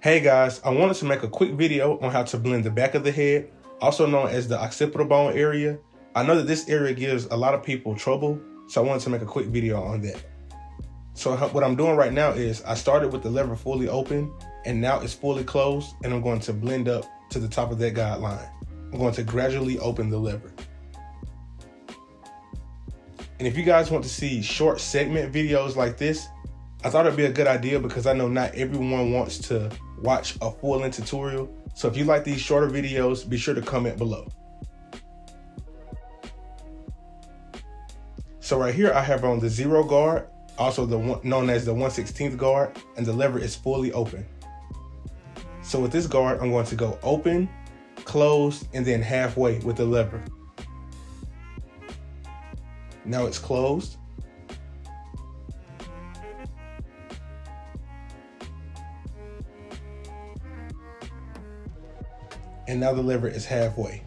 Hey guys, I wanted to make a quick video on how to blend the back of the head, also known as the occipital bone area. I know that this area gives a lot of people trouble, so I wanted to make a quick video on that. So what I'm doing right now is I started with the lever fully open and now it's fully closed, and I'm going to blend up to the top of that guideline. I'm going to gradually open the lever. And if you guys want to see short segment videos like this, I thought it'd be a good idea because I know not everyone wants to watch a full-length tutorial. So if you like these shorter videos, be sure to comment below. So right here I have on the 0 guard, also known as the 1/16 guard, and the lever is fully open. So with this guard, I'm going to go open, close, and then halfway with the lever. Now it's closed. And now the lever is halfway.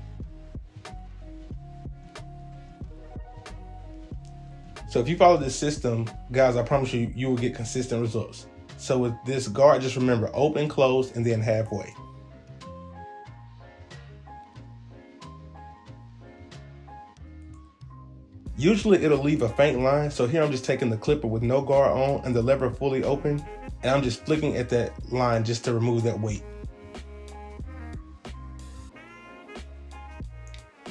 So if you follow this system, guys, I promise you, you will get consistent results. So with this guard, just remember open, close, and then halfway. Usually it'll leave a faint line. So here I'm just taking the clipper with no guard on and the lever fully open, and I'm just flicking at that line just to remove that weight.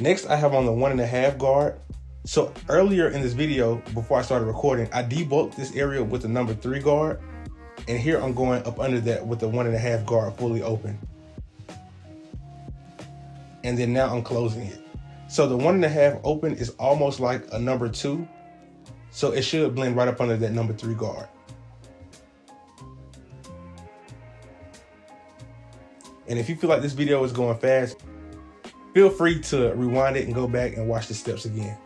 Next, I have on the 1.5 guard. So earlier in this video, before I started recording, I debulked this area with the number 3 guard. And here I'm going up under that with the 1.5 guard fully open. And then now I'm closing it. So the 1.5 open is almost like a number 2. So it should blend right up under that number 3 guard. And if you feel like this video is going fast, feel free to rewind it and go back and watch the steps again.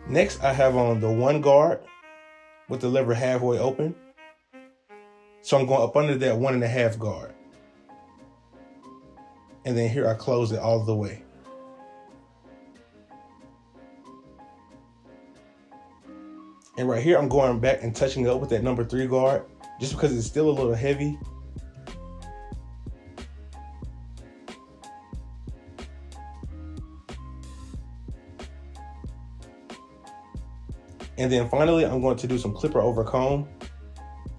Next, I have on the 1 guard with the lever halfway open. So I'm going up under that 1.5 guard. And then here I close it all the way. And right here, I'm going back and touching it up with that number 3 guard, just because it's still a little heavy. And then finally, I'm going to do some clipper over comb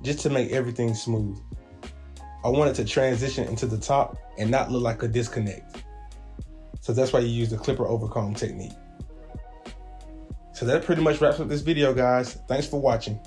just to make everything smooth. I want it to transition into the top and not look like a disconnect. So that's why you use the clipper over comb technique. So that pretty much wraps up this video, guys. Thanks for watching.